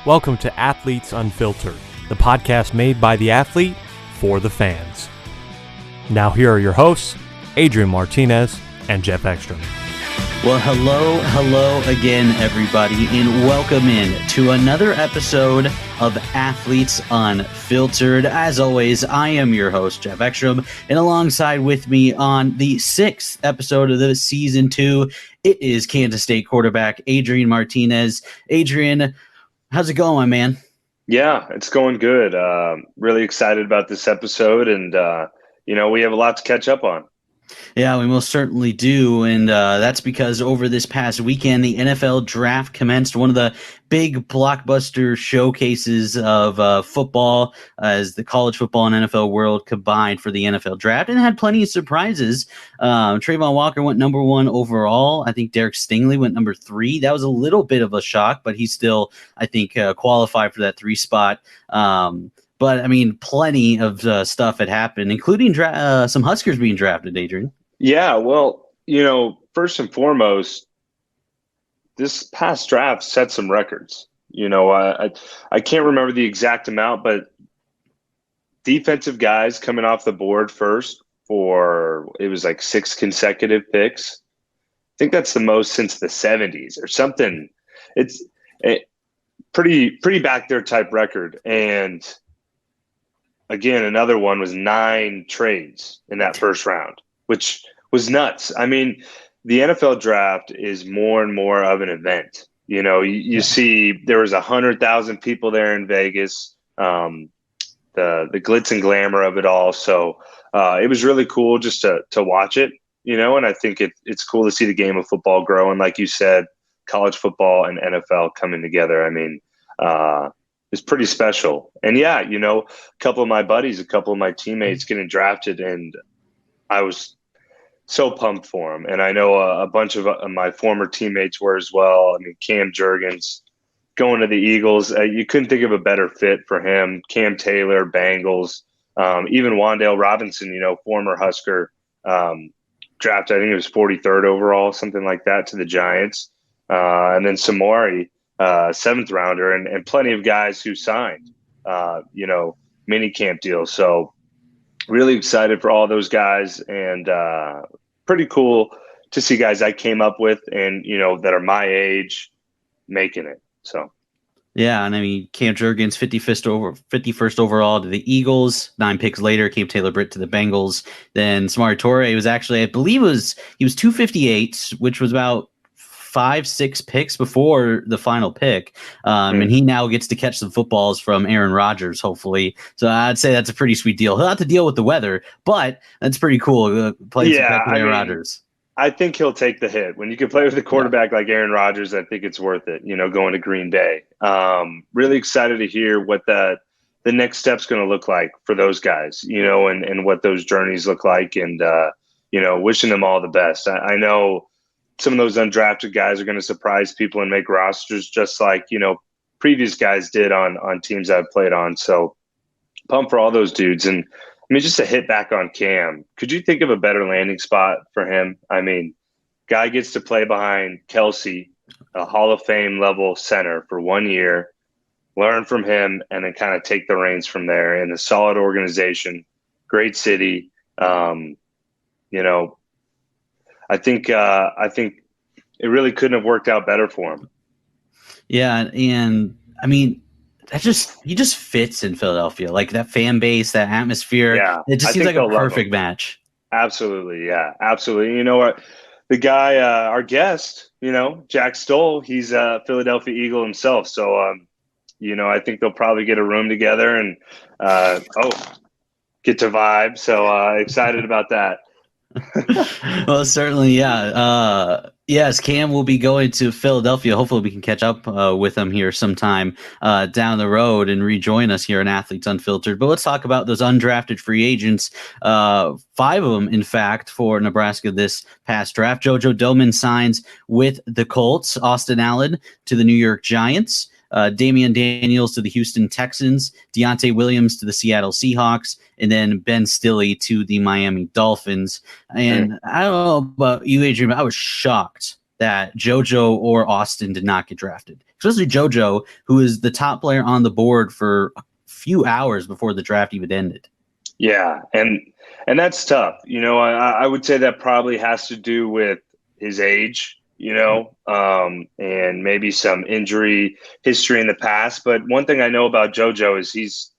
Welcome to Athletes Unfiltered, the podcast made by the athlete for the fans. Now here are your hosts, Adrian Martinez and Geoff Exstrom. Well, hello again, everybody, and welcome in to another episode of Athletes Unfiltered. As always, I am your host, Geoff Exstrom, and alongside with me on the 6th episode of the Season 2, it is Kansas State quarterback Adrian Martinez. Adrian, how's it going, my man? Yeah, it's going good. Really excited about this episode, and, we have a lot to catch up on. Yeah, we most certainly do, and that's because over this past weekend, the NFL draft commenced, one of the big blockbuster showcases of football as the college football and NFL world combined for the NFL draft, and had plenty of surprises. Trayvon Walker went number 1 overall. I think Derek Stingley went number 3. That was a little bit of a shock, but he still, I think, qualified for that 3 spot. But, I mean, plenty of stuff had happened, including some Huskers being drafted, Adrian. Yeah, well, first and foremost, this past draft set some records. I can't remember the exact amount, but defensive guys coming off the board first it was like 6 consecutive picks. I think that's the most since the 70s or something. It's a pretty back there type record. And again, another one was 9 trades in that first round, which was nuts. I mean, the NFL draft is more and more of an event. You see there was 100,000 people there in Vegas, the glitz and glamour of it all. So it was really cool just to watch it, and I think it's cool to see the game of football grow. And like you said, college football and NFL coming together. I mean, it's pretty special. And yeah, a couple of my buddies, a couple of my teammates getting drafted, and I was so pumped for them. And I know a bunch of my former teammates were as well. I mean, Cam Jurgens going to the Eagles, you couldn't think of a better fit for him. Cam Taylor, Bengals, even Wan'Dale Robinson, former Husker, drafted, I think it was 43rd overall, something like that, to the Giants. And then Samori, 7th rounder, and plenty of guys who signed, mini camp deals. So really excited for all those guys, and pretty cool to see guys I came up with and, that are my age making it. So. Yeah, and I mean, Cam Jurgens, 51st overall to the Eagles. 9 picks later, Cam Taylor-Britt to the Bengals. Then Samori Toure was actually, I believe he was 258, which was about 5-6 picks before the final pick. And he now gets to catch some footballs from Aaron Rodgers, hopefully. So I'd say that's a pretty sweet deal. He'll have to deal with the weather, but that's pretty cool. Playing some Aaron Rodgers. I think he'll take the hit. When you can play with a quarterback like Aaron Rodgers, I think it's worth it, going to Green Bay. Really excited to hear what the next step's going to look like for those guys, and what those journeys look like, and, wishing them all the best. I know some of those undrafted guys are going to surprise people and make rosters just like, previous guys did on teams I've played on. So pumped for all those dudes. And I mean, just to hit back on Cam, could you think of a better landing spot for him? I mean, guy gets to play behind Kelsey, a Hall of Fame level center, for 1 year, learn from him, and then kind of take the reins from there in a solid organization, great city. I think it really couldn't have worked out better for him. Yeah, and I mean, he just fits in Philadelphia, like that fan base, that atmosphere. Yeah, it just seems like a perfect match. Absolutely, yeah, absolutely. You know what? The guy, our guest, Jack Stoll, he's a Philadelphia Eagle himself. So, I think they'll probably get a room together and get to vibe. So excited about that. Well, certainly, yeah. Yes, Cam will be going to Philadelphia. Hopefully we can catch up with him here sometime down the road and rejoin us here in Athletes Unfiltered. But let's talk about those undrafted free agents. 5 of them, in fact, for Nebraska this past draft. JoJo Domann signs with the Colts. Austin Allen to the New York Giants. Damian Daniels to the Houston Texans, Deontay Williams to the Seattle Seahawks, and then Ben Stille to the Miami Dolphins. And I don't know about you, Adrian, but I was shocked that JoJo or Austin did not get drafted, especially JoJo, who is the top player on the board for a few hours before the draft even ended. Yeah, and that's tough. I would say that probably has to do with his age, and maybe some injury history in the past. But one thing I know about JoJo is he's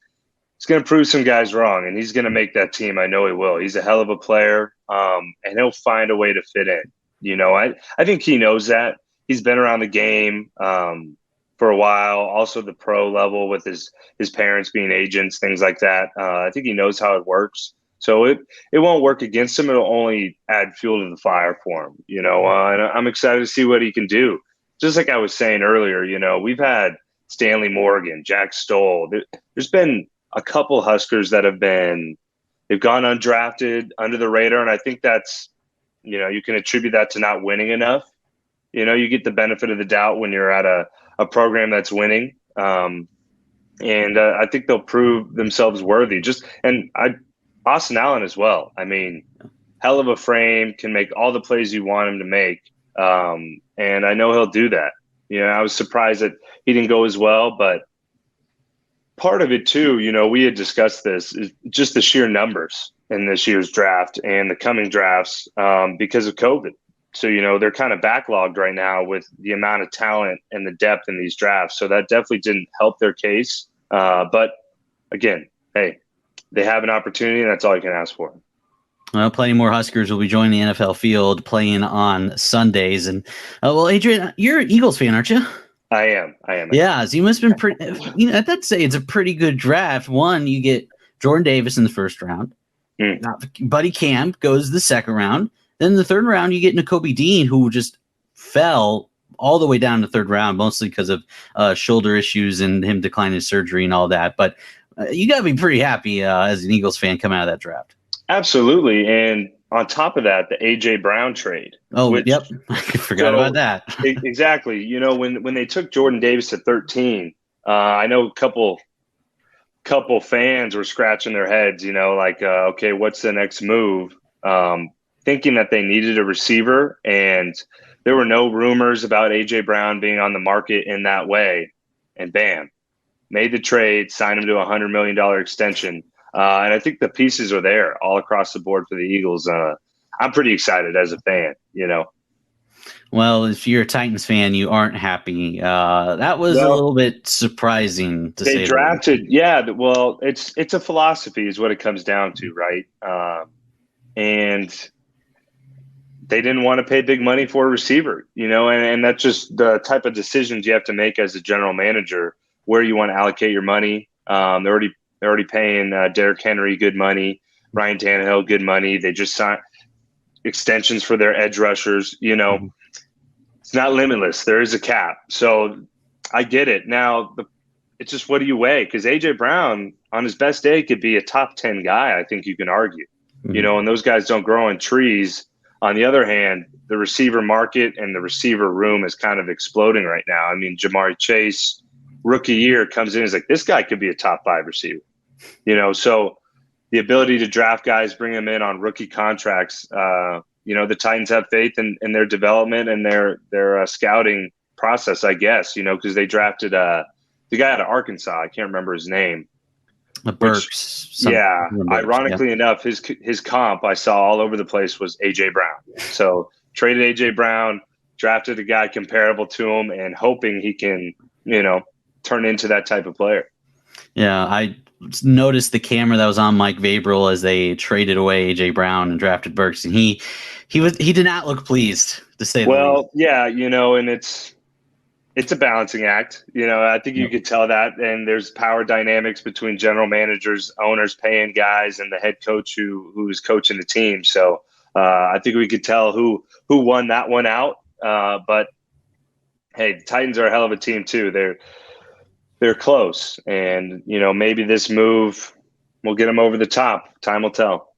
going to prove some guys wrong, and he's going to make that team. I know he will. He's a hell of a player, and he'll find a way to fit in. I think he knows that. He's been around the game for a while, also the pro level with his parents being agents, things like that. I think he knows how it works. So it won't work against him. It'll only add fuel to the fire for him, and I'm excited to see what he can do. Just like I was saying earlier, we've had Stanley Morgan, Jack Stoll. There's been a couple Huskers that they've gone undrafted under the radar. And I think that's, you can attribute that to not winning enough. You get the benefit of the doubt when you're at a program that's winning. And I think they'll prove themselves worthy. Austin Allen as well. I mean, hell of a frame, can make all the plays you want him to make. And I know he'll do that. I was surprised that he didn't go as well, but part of it too, we had discussed this, is just the sheer numbers in this year's draft and the coming drafts because of COVID. So, they're kind of backlogged right now with the amount of talent and the depth in these drafts. So that definitely didn't help their case. But again, hey, they have an opportunity, and that's all you can ask for. Well, plenty more Huskers will be joining the NFL field playing on Sundays. And, Adrian, you're an Eagles fan, aren't you? I am. Yeah, so you must have been pretty. I'd say it's a pretty good draft. One, you get Jordan Davis in the first round. Buddy Camp goes the second round. Then the third round, you get Nakobe Dean, who just fell all the way down to the third round, mostly because of shoulder issues and him declining surgery and all that. But you got to be pretty happy as an Eagles fan coming out of that draft. Absolutely, and on top of that, the A.J. Brown trade. Yep. I forgot about that. Exactly. When they took Jordan Davis at 13, I know a couple fans were scratching their heads, okay, what's the next move? Thinking that they needed a receiver, and there were no rumors about A.J. Brown being on the market in that way. And bam, made the trade, signed him to a $100 million extension. And I think the pieces are there all across the board for the Eagles. I'm pretty excited as a fan, Well, if you're a Titans fan, you aren't happy. That was a little bit surprising to say. They drafted, well, it's a philosophy is what it comes down to, right? And they didn't want to pay big money for a receiver, and that's just the type of decisions you have to make as a general manager, where you want to allocate your money. They're already paying Derrick Henry good money, Ryan Tannehill good money. They just signed extensions for their edge rushers. It's not limitless. There is a cap. So I get it. Now, it's just what do you weigh? Because A.J. Brown, on his best day, could be a top 10 guy, I think you can argue. And those guys don't grow on trees. On the other hand, the receiver market and the receiver room is kind of exploding right now. I mean, Jamari Chase, rookie year, comes in, is like, this guy could be a top 5 receiver. So the ability to draft guys, bring them in on rookie contracts, the Titans have faith in their development and their scouting process, I guess, because they drafted the guy out of Arkansas. I can't remember his name. Burks. Ironically enough, his comp I saw all over the place was A.J. Brown. So traded A.J. Brown, drafted a guy comparable to him, and hoping he can, turn into that type of player. Yeah, I noticed the camera that was on Mike Vrabel as they traded away A.J. Brown and drafted Burks, and he did not look pleased, to say the least. Well, yeah, and it's a balancing act. I think you could tell that. And there's power dynamics between general managers, owners paying guys, and the head coach who's coaching the team. So I think we could tell who won that one out. But hey, the Titans are a hell of a team too. They're close, and maybe this move will get them over the top. Time will tell.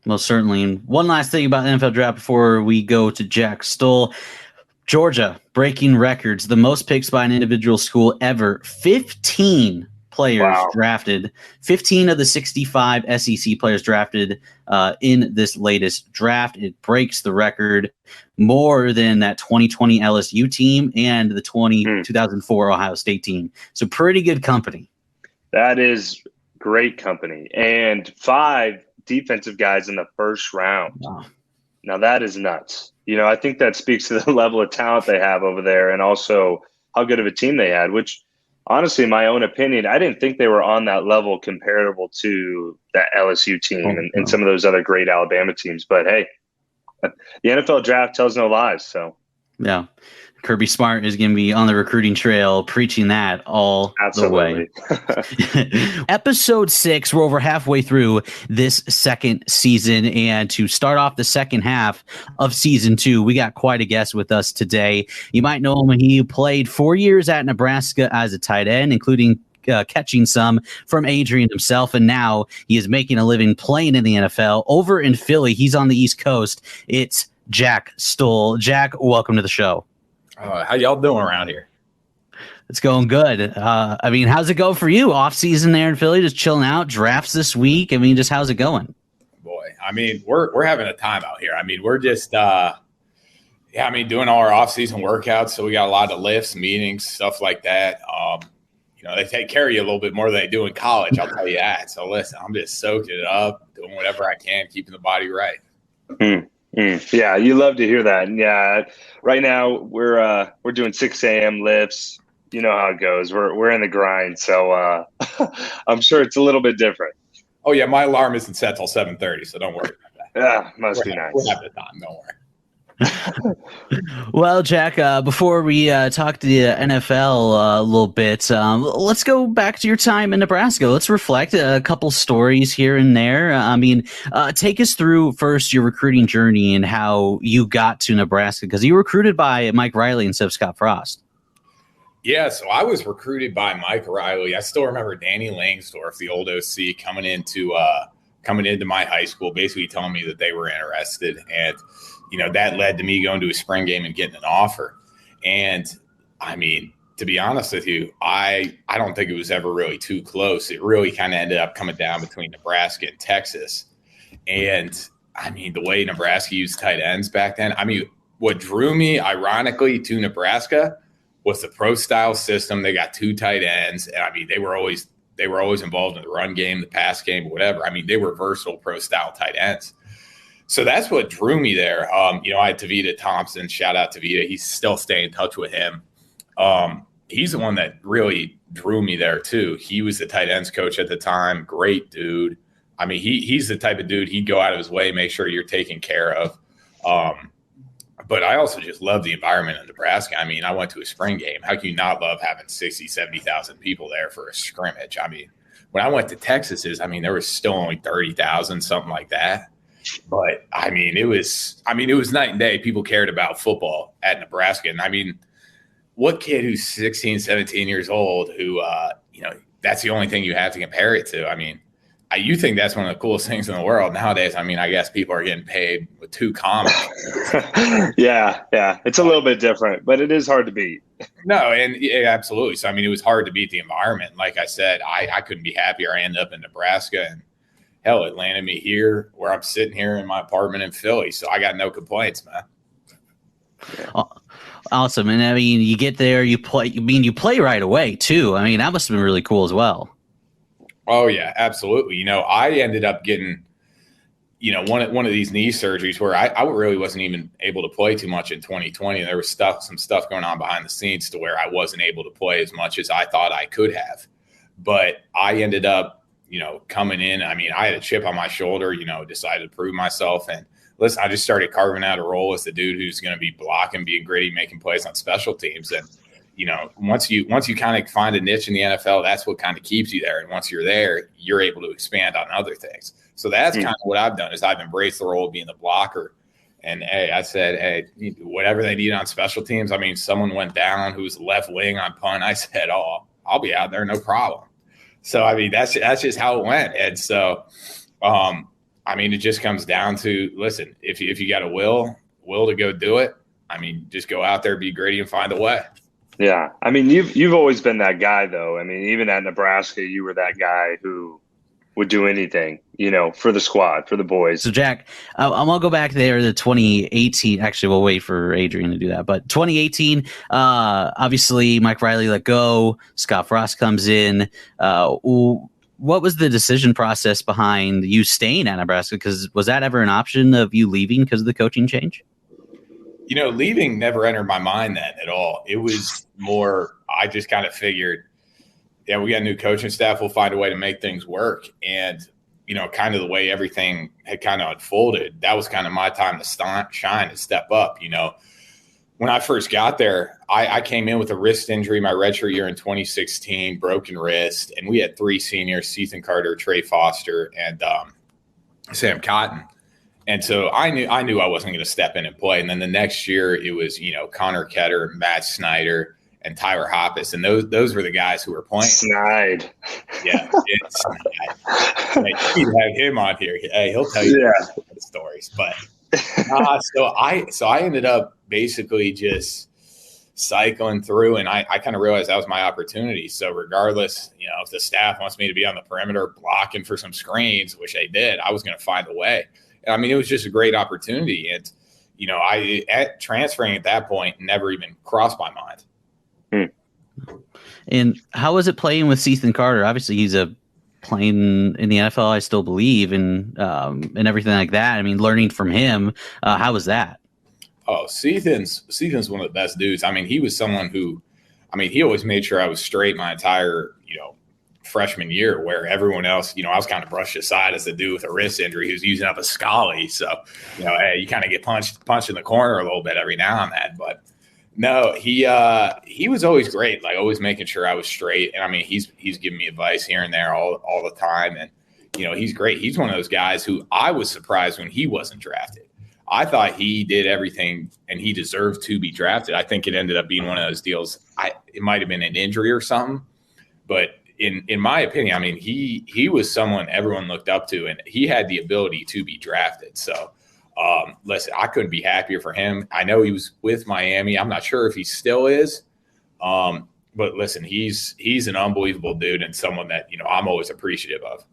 Most certainly. And one last thing about the NFL draft before we go to Jack Stoll. Georgia breaking records, the most picks by an individual school ever. 15 players drafted, 15 of the 65 SEC players drafted in this latest draft. It breaks the record more than that 2020 LSU team and the 2004 Ohio State team. So pretty good company. That is great company. And 5 defensive guys in the first round. Wow. Now that is nuts. I think that speaks to the level of talent they have over there and also how good of a team they had, which honestly, in my own opinion, I didn't think they were on that level comparable to that LSU team and some of those other great Alabama teams. But hey, the NFL draft tells no lies. So yeah, Kirby Smart is going to be on the recruiting trail preaching that all the way. Episode 6, we're over halfway through this second season. And to start off the second half of season 2, we got quite a guest with us today. You might know him. He played 4 years at Nebraska as a tight end, including catching some from Adrian himself. And now he is making a living playing in the NFL over in Philly. He's on the East Coast. It's Jack Stoll. Jack, welcome to the show. How y'all doing around here? It's going good. How's it go for you? Off season there in Philly, just chilling out. Drafts this week. Just how's it going? Boy, we're having a time out here. We're just doing all our off season workouts. So we got a lot of lifts, meetings, stuff like that. They take care of you a little bit more than they do in college. I'll tell you that. So listen, I'm just soaking it up, doing whatever I can, keeping the body right. Yeah, you love to hear that. Yeah, right now we're doing 6 a.m. lifts. You know how it goes. We're in the grind, so I'm sure it's a little bit different. Oh yeah, my alarm isn't set till 7:30, so don't worry about that. Yeah, must be nice. We'll have the time. Don't worry. Well, Jack, before we talk to the NFL a little bit, let's go back to your time in Nebraska. Let's reflect a couple stories here and there. Take us through first your recruiting journey and how you got to Nebraska, because you were recruited by Mike Riley instead of Scott Frost. Yeah, so I was recruited by Mike Riley. I still remember Danny Langsdorff, the old OC, coming into my high school, basically telling me that they were interested. And that led to me going to a spring game and getting an offer. And to be honest with you, I don't think it was ever really too close. It really kind of ended up coming down between Nebraska and Texas. And the way Nebraska used tight ends back then, what drew me ironically to Nebraska was the pro style system. They got 2 tight ends, and they were always involved in the run game, the pass game, whatever. They were versatile pro style tight ends. So that's what drew me there. I had Tavita Thompson. Shout out Tavita. He's still staying in touch with him. He's the one that really drew me there too. He was the tight ends coach at the time. Great dude. He's the type of dude, he'd go out of his way, make sure you're taken care of. But I also just love the environment in Nebraska. I went to a spring game. How can you not love having 60, 70,000 people there for a scrimmage? When I went to Texas, there was still only 30,000, something like that. But it was night and day. People cared about football at Nebraska. And what kid who's 16, 17 years old who, that's the only thing you have to compare it to? You think that's one of the coolest things in the world nowadays. I guess people are getting paid with 2 commas. Yeah. It's a little bit different, but it is hard to beat. No, and yeah, absolutely. So, it was hard to beat the environment. Like I said, I couldn't be happier. I ended up in Nebraska, and hell, it landed me here where I'm sitting here in my apartment in Philly. So I got no complaints, man. Yeah. Awesome. And you get there, you play right away too. That must have been really cool as well. Oh yeah, absolutely. I ended up getting, one of these knee surgeries where I really wasn't even able to play too much in 2020. There was some stuff going on behind the scenes to where I wasn't able to play as much as I thought I could have. But I ended up, coming in. I had a chip on my shoulder, decided to prove myself. And listen, I just started carving out a role as the dude who's going to be blocking, being gritty, making plays on special teams. And, once you kind of find a niche in the NFL, that's what kind of keeps you there. And once you're there, you're able to expand on other things. So that's kind of what I've done is I've embraced the role of being the blocker. And, I said, whatever they need on special teams. Someone went down who's left wing on punt. I said, I'll be out there, no problem. So, that's just how it went. And so, it just comes down to, listen, if you got a will to go do it, just go out there, be gritty and find a way. Yeah. I mean, you've always been that guy, though. I mean, even at Nebraska, you were that guy who would do anything, for the squad, for the boys. So, Jack, I'm going to go back there to 2018. Actually, we'll wait for Adrian to do that. But 2018, obviously, Mike Riley let go. Scott Frost comes in. What was the decision process behind you staying at Nebraska? Because was that ever an option of you leaving because of the coaching change? Leaving never entered my mind then at all. It was more, I just kind of figured, yeah, we got a new coaching staff. We'll find a way to make things work. And, kind of the way everything had kind of unfolded, that was kind of my time to shine and step up. When I first got there, I came in with a wrist injury my redshirt year in 2016, broken wrist. And we had 3 seniors, Ethan Carter, Trey Foster, and Sam Cotton. And so I knew I wasn't going to step in and play. And then the next year it was, Connor Ketter, Matt Snyder, and Tyler Hoppus. And those were the guys who were playing. Snide. Yeah. You'd have him on here. Hey, he'll tell you the stories. But so I ended up basically just cycling through, and I kind of realized that was my opportunity. So regardless, if the staff wants me to be on the perimeter blocking for some screens, which they did, I was going to find a way. I mean, it was just a great opportunity. And, transferring at that point never even crossed my mind. And how was it playing with Ethan Carter? Obviously, he's playing in the NFL, I still believe, and everything like that. I mean, learning from him, how was that? Oh, Ethan's one of the best dudes. I mean, he was someone who, he always made sure I was straight my entire, freshman year, where everyone else, I was kind of brushed aside as the dude with a wrist injury who's using up a scolly. So, hey, you kind of get punched in the corner a little bit every now and then. But no, he was always great, like always making sure I was straight. And he's giving me advice here and there all the time. And, he's great. He's one of those guys who I was surprised when he wasn't drafted. I thought he did everything and he deserved to be drafted. I think it ended up being one of those deals. It might have been an injury or something, but in my opinion, he was someone everyone looked up to, and he had the ability to be drafted. So, listen, I couldn't be happier for him. I know he was with Miami. I'm not sure if he still is. But listen, he's an unbelievable dude and someone that, I'm always appreciative of.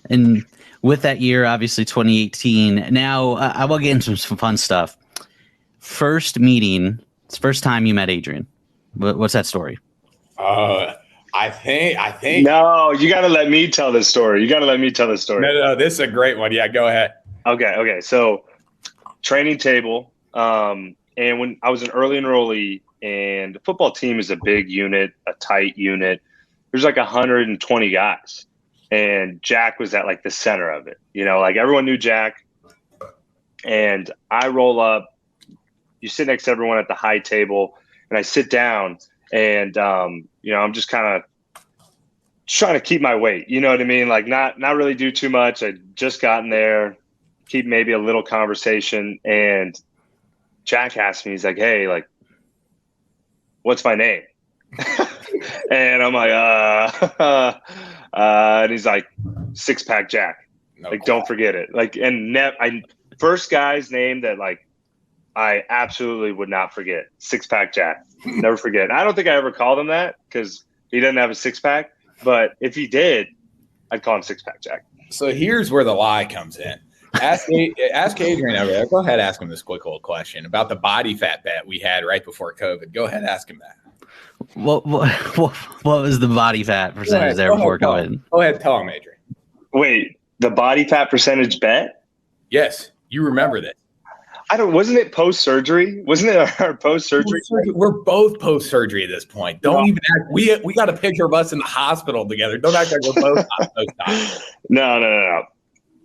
And with that year, obviously 2018, now I will get into some fun stuff. First meeting, it's first time you met Adrian. What's that story? I think. No, you got to let me tell this story. No, this is a great one. Yeah, go ahead. Okay. So, training table, and when I was an early enrollee, and the football team is a big unit, a tight unit. There's like 120 guys, and Jack was at like the center of it. Like everyone knew Jack, and I roll up. You sit next to everyone at the high table, and I sit down. And, I'm just kind of trying to keep my weight. You know what I mean? Like not really do too much. I just gotten there, keep maybe a little conversation. And Jack asked me, he's like, hey, like, what's my name? And I'm like, and he's like, Six Pack Jack. No, like, don't forget it. Like, and first guy's name that like, I absolutely would not forget. Six Pack Jack. Never forget. I don't think I ever called him that because he doesn't have a six pack. But if he did, I'd call him Six Pack Jack. So here's where the lie comes in. Ask Adrian over there. Go ahead, ask him this quick little question about the body fat bet we had right before COVID. Go ahead, ask him that. What was the body fat percentage there before COVID? Go ahead, tell him, Adrian. Wait, the body fat percentage bet? Yes, you remember that. Wasn't it post-surgery? Wasn't it our post-surgery? We're both post-surgery at this point. Don't even act. We got a picture of us in the hospital together. Don't act like we're both post-op. No.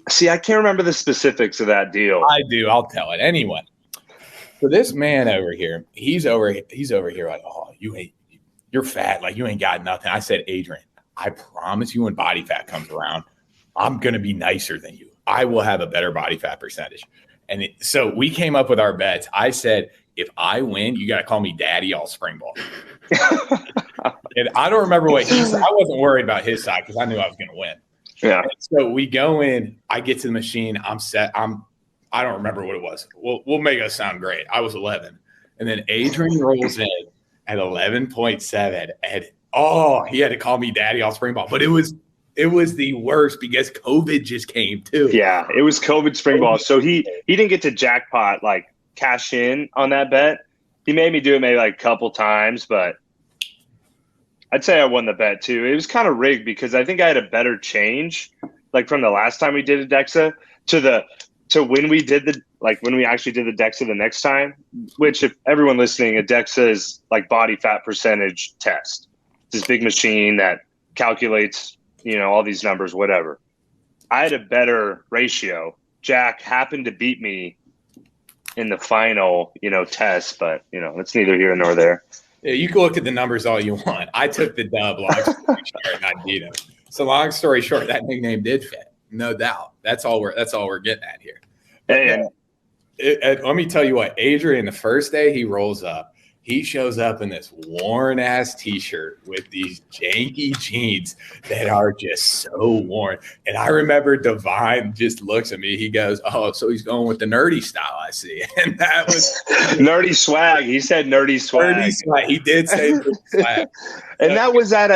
See, I can't remember the specifics of that deal. I do. I'll tell it. Anyway, so this man over here, he's over here like, oh, you're fat. Like, you ain't got nothing. I said, Adrian, I promise you when body fat comes around, I'm going to be nicer than you. I will have a better body fat percentage. And so we came up with our bets. I said, if I win, you got to call me daddy all spring ball. And I don't remember what he said. I wasn't worried about his side because I knew I was going to win. Yeah. And so we go in. I get to the machine. I'm set. I don't remember what it was. We'll make us sound great. I was 11. And then Adrian rolls in, at 11.7. And he had to call me daddy off spring ball. But it was the worst because COVID just came too. Yeah, it was COVID spring ball. So he didn't get to jackpot, like cash in on that bet. He made me do it maybe like a couple times, but I'd say I won the bet too. It was kind of rigged because I think I had a better change, like from the last time we did a DEXA to when we did when we actually did the DEXA the next time, which if everyone listening, a DEXA is like body fat percentage test. It's this big machine that calculates, all these numbers, whatever. I had a better ratio. Jack happened to beat me in the final, test, but, it's neither here nor there. Yeah, you can look at the numbers all you want. I took the dub, long story short, and I beat him. So long story short, that nickname did fit, no doubt. That's all we're getting at here. And let me tell you what, Adrian, the first day he rolls up, he shows up in this worn ass t-shirt with these janky jeans that are just so worn. And I remember Divine just looks at me. He goes, "Oh, so he's going with the nerdy style, I see." And that was nerdy swag. He said nerdy swag. Nerdy swag. He did say nerdy swag. And that was at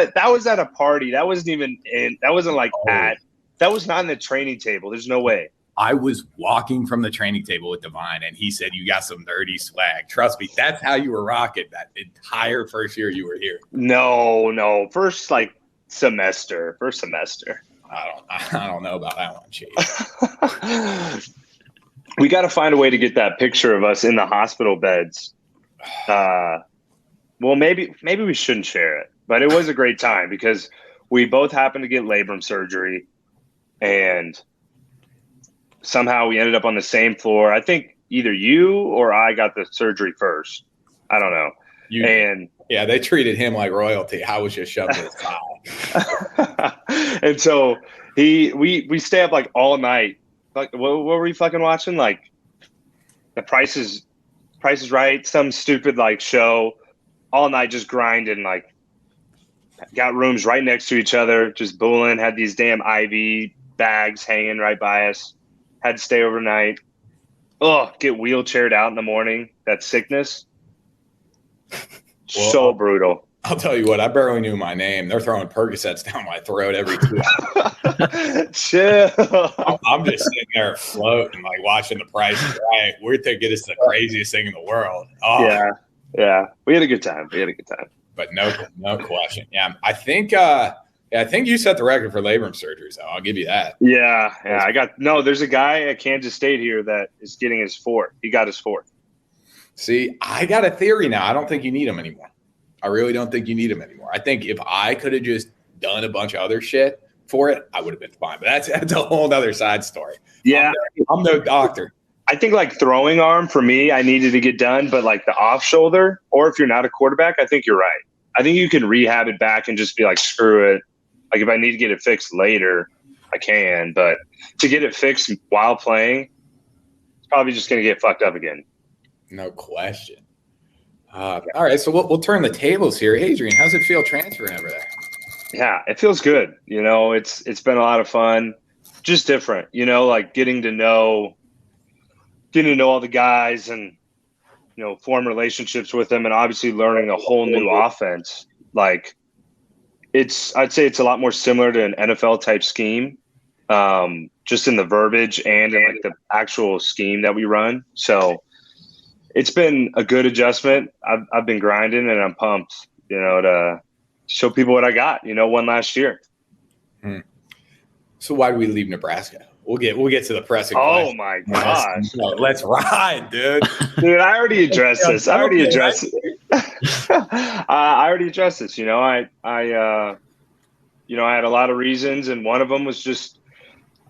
a party. That wasn't even in. That wasn't like at. That was not in the training table. There's no way. I was walking from the training table with Divine, and he said, "You got some nerdy swag." Trust me, that's how you were rocking that entire first year you were here. No, first semester. I don't know about that one, Chief. We got to find a way to get that picture of us in the hospital beds. Well, maybe we shouldn't share it, but it was a great time because we both happened to get labrum surgery, and somehow we ended up on the same floor. I think either you or I got the surgery first. I don't know. Yeah, they treated him like royalty. I was just shoved in his pile. And so we stay up like all night. Like, what were we fucking watching? Like The Price is Right, some stupid like show, all night just grinding. Like, got rooms right next to each other, just booling. Had these damn IV bags hanging right by us. Had to stay overnight. Get wheelchaired out in the morning. That sickness. Well, so brutal. I'll tell you what, I barely knew my name. They're throwing Percocets down my throat every 2 hours. Chill. I'm just sitting there floating, like watching The Price is Right. We're thinking it's the craziest thing in the world. Oh. Yeah. We had a good time. But no question. Yeah, I think you set the record for labrum surgeries, though. I'll give you that. Yeah. There's a guy at Kansas State here that is getting his fourth. He got his fourth. See, I got a theory now. I don't think you need them anymore. I really don't think you need them anymore. I think if I could have just done a bunch of other shit for it, I would have been fine. But that's a whole other side story. Yeah. I'm no doctor. I think like throwing arm for me, I needed to get done, but like the off shoulder, or if you're not a quarterback, I think you're right. I think you can rehab it back and just be like, screw it. Like if I need to get it fixed later, I can, but to get it fixed while playing, it's probably just going to get fucked up again. No question. All right, so we'll turn the tables here. Adrian, how's it feel transferring over there? Yeah, it feels good. It's been a lot of fun, just different. Like getting to know all the guys and form relationships with them, and obviously learning a whole new offense. Like I'd say it's a lot more similar to an NFL type scheme, just in the verbiage and in like the actual scheme that we run. So it's been a good adjustment. I've been grinding, and I'm pumped, to show people what I got, won last year. So why do we leave Nebraska? We'll get to the pressing question. Oh my gosh. Let's ride, dude. Dude, I already addressed this. I already addressed this. I had a lot of reasons, and one of them was just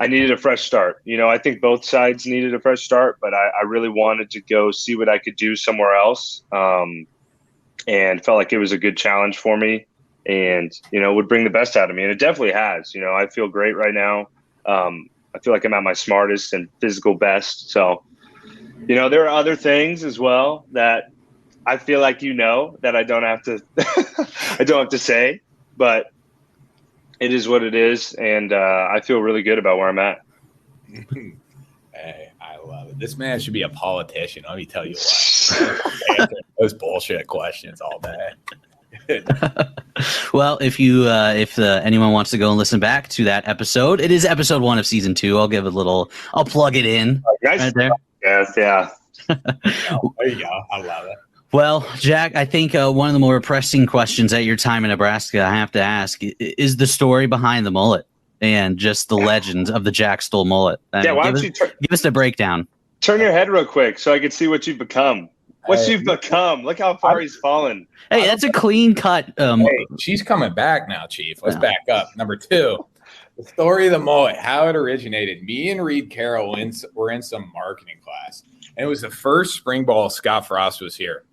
I needed a fresh start. I think both sides needed a fresh start, but I really wanted to go see what I could do somewhere else, and felt like it was a good challenge for me, and would bring the best out of me, and it definitely has. I feel great right now. I feel like I'm at my smartest and physical best. So, there are other things as well that I feel like that I don't have to say, but it is what it is, and I feel really good about where I'm at. Hey, I love it. This man should be a politician. Let me tell you what. Those bullshit questions all day. Well, if anyone wants to go and listen back to that episode, it is episode 1 of season 2. I'll plug it in right there. Yes, yeah. There you go. I love it. Well, Jack, I think one of the more pressing questions at your time in Nebraska, I have to ask, is the story behind the mullet and just the legend of the Jack Stoll mullet. Why don't you give us the breakdown? Turn your head real quick so I can see what you've become. You've become. Look how far he's fallen. Hey, that's a clean cut. Hey, she's coming back now, Chief. Let's back up. Number 2, the story of the mullet, how it originated. Me and Reed Carroll were in some marketing class, and it was the first spring ball Scott Frost was here.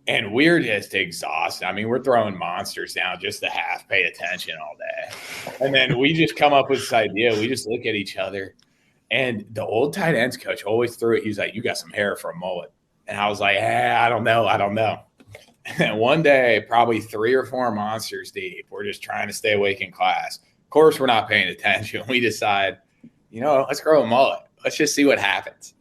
And we're just exhausted. I mean, we're throwing monsters down just to pay attention all day. And then we just come up with this idea. We just look at each other. And the old tight ends coach always threw it. He's like, you got some hair for a mullet. And I was like, I don't know. And one day, probably 3 or 4 monsters deep, we're just trying to stay awake in class. Of course, we're not paying attention. We decide, let's grow a mullet. Let's just see what happens.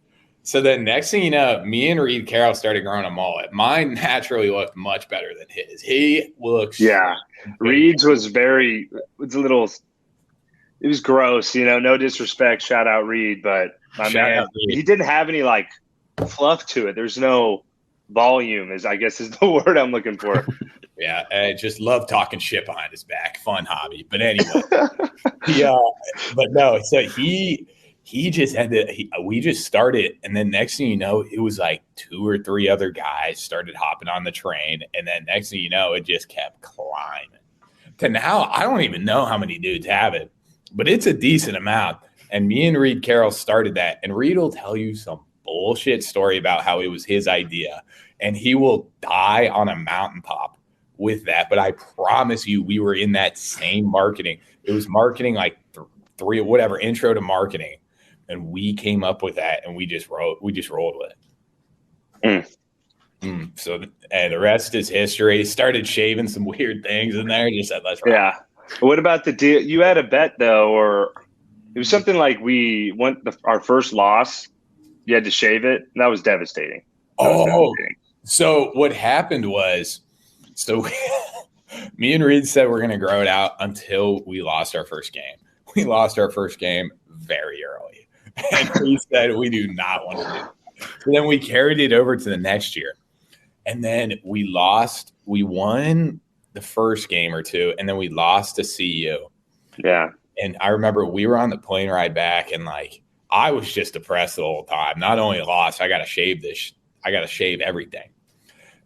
So then next thing you know, me and Reed Carroll started growing a mullet. Mine naturally looked much better than his. He looks. Yeah. Reed's was it was gross, no disrespect. Shout out Reed, but he didn't have any like fluff to it. There's no volume is the word I'm looking for. Yeah. I just love talking shit behind his back. Fun hobby. But anyway, he just we just started, and then next thing you know, it was like 2 or 3 other guys started hopping on the train, and then next thing you know, it just kept climbing. To now, I don't even know how many dudes have it, but it's a decent amount. And me and Reed Carroll started that, and Reed will tell you some bullshit story about how it was his idea, and he will die on a mountaintop with that. But I promise you, we were in that same marketing. It was marketing like 3 or whatever, intro to marketing. And we came up with that, and we just rolled with it. So the rest is history. Started shaving some weird things in there. Just said, let's roll. Yeah. What about the deal? You had a bet though, or it was something like we went our first loss. You had to shave it. And that was devastating. So what happened was, me and Reed said we're going to grow it out until we lost our first game. We lost our first game very early. And we said we do not want to do it. So then we carried it over to the next year. And then we won the first game or 2, and then we lost to CU. Yeah. And I remember we were on the plane ride back, and I was just depressed the whole time. Not only lost, I got to shave this. I got to shave everything.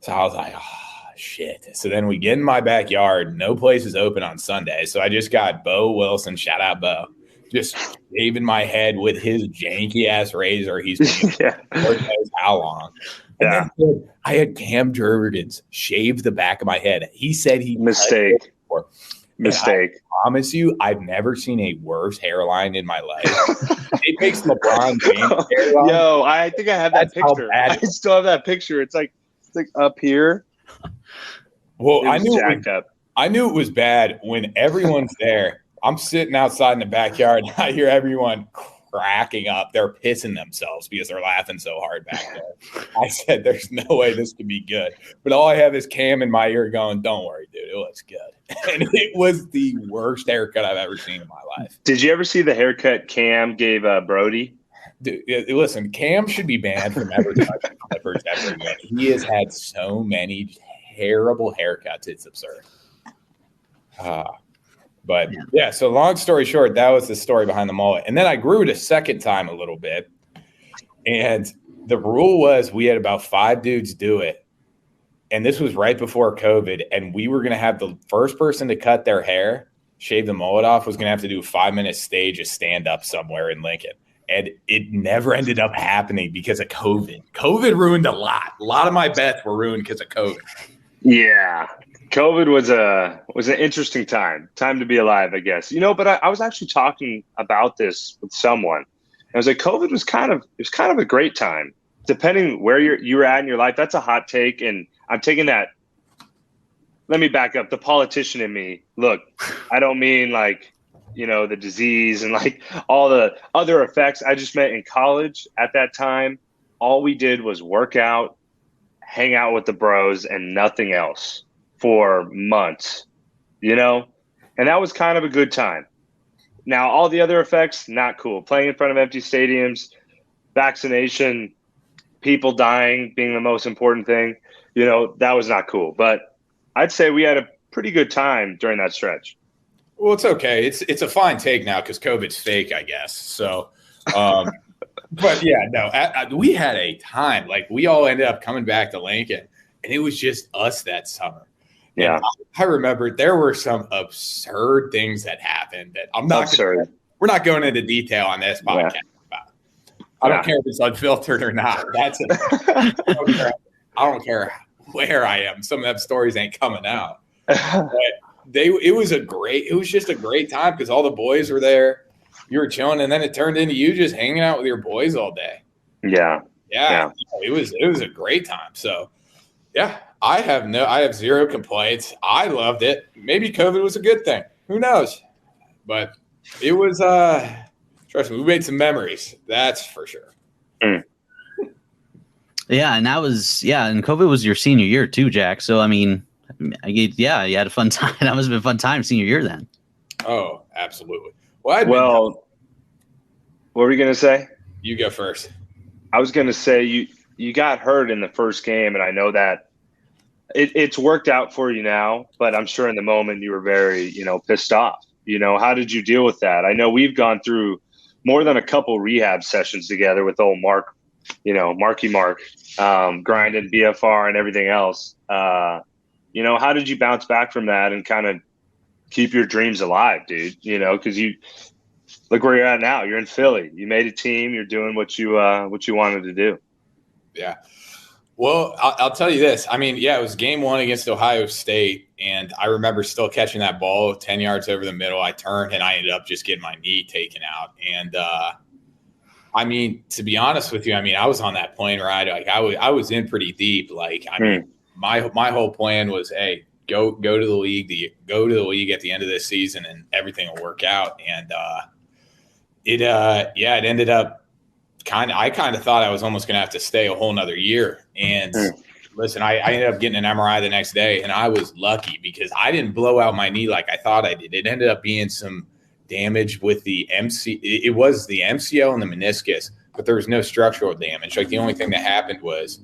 So I was like, oh, shit. So then we get in my backyard. No place is open on Sunday. So I just got Bo Wilson. Shout out Bo. Just shaving my head with his janky ass razor. He's been Lord knows how long. And then I had Cam Jurgens shave the back of my head. He said he mistake. I promise you, I've never seen a worse hairline in my life. It makes LeBron James hairline. Yo, I think I have that picture. I still have that picture. It's like up here. Well, I knew it was bad when everyone's there. I'm sitting outside in the backyard, and I hear everyone cracking up. They're pissing themselves because they're laughing so hard back there. I said, there's no way this could be good. But all I have is Cam in my ear going, don't worry, dude, it looks good. And it was the worst haircut I've ever seen in my life. Did you ever see the haircut Cam gave Brody? Dude, listen, Cam should be banned from ever touching Clippers ever again. He has had so many terrible haircuts. It's absurd. But yeah, so long story short, that was the story behind the mullet. And then I grew it a second time a little bit. And the rule was we had about 5 dudes do it. And this was right before COVID. And we were going to have the first person to cut their hair, shave the mullet off, was going to have to do a 5-minute stage of stand-up somewhere in Lincoln. And it never ended up happening because of COVID. COVID ruined a lot. A lot of my bets were ruined because of COVID. Yeah. COVID was an interesting time to be alive, I guess. But I was actually talking about this with someone. I was like, COVID was kind of a great time, depending where you were at in your life. That's a hot take, and I'm taking that. Let me back up. The politician in me. Look, I don't mean like the disease and like all the other effects. I just meant in college at that time, all we did was work out, hang out with the bros, and nothing else for months, and that was kind of a good time. Now, all the other effects, not cool. Playing in front of empty stadiums, vaccination, people dying being the most important thing, that was not cool. But I'd say we had a pretty good time during that stretch. Well, it's okay. It's a fine take now because COVID's fake, I guess. So, but yeah, no, we had a time. Like, we all ended up coming back to Lincoln, and it was just us that summer. Yeah, and I remember there were some absurd things that happened that we're not going into detail on this podcast about. I don't care if it's unfiltered or not. I don't care where I am. Some of them stories ain't coming out. But it was just a great time because all the boys were there. You were chilling, and then it turned into you just hanging out with your boys all day. Yeah. It was a great time. So, yeah, I have zero complaints. I loved it. Maybe COVID was a good thing. Who knows? But it was. Trust me, we made some memories. That's for sure. Mm. Yeah, and and COVID was your senior year too, Jack. So I mean, you had a fun time. That must have been a fun time senior year then. Oh, absolutely. What were we going to say? You go first. I was going to say you got hurt in the first game, and I know that it's worked out for you now, but I'm sure in the moment you were very, pissed off. How did you deal with that? I know we've gone through more than a couple rehab sessions together with old Mark, Marky Mark, grinding BFR and everything else. How did you bounce back from that and kind of keep your dreams alive, dude? Because you look where you're at now. You're in Philly. You made a team. You're doing what you wanted to do. Yeah. Well, I'll tell you this. I mean, it was game 1 against Ohio State, and I remember still catching that ball 10 yards over the middle. I turned, and I ended up just getting my knee taken out. And, I mean, to be honest with you, I was on that plane ride. Like, I was in pretty deep. Like, my whole plan was, hey, go to the league, at the end of this season, and everything will work out. And it ended up I kind of thought I was almost going to have to stay a whole nother year. And listen, I ended up getting an MRI the next day, and I was lucky because I didn't blow out my knee like I thought I did. It ended up being some damage with the it was the MCL and the meniscus, but there was no structural damage. Like, the only thing that happened was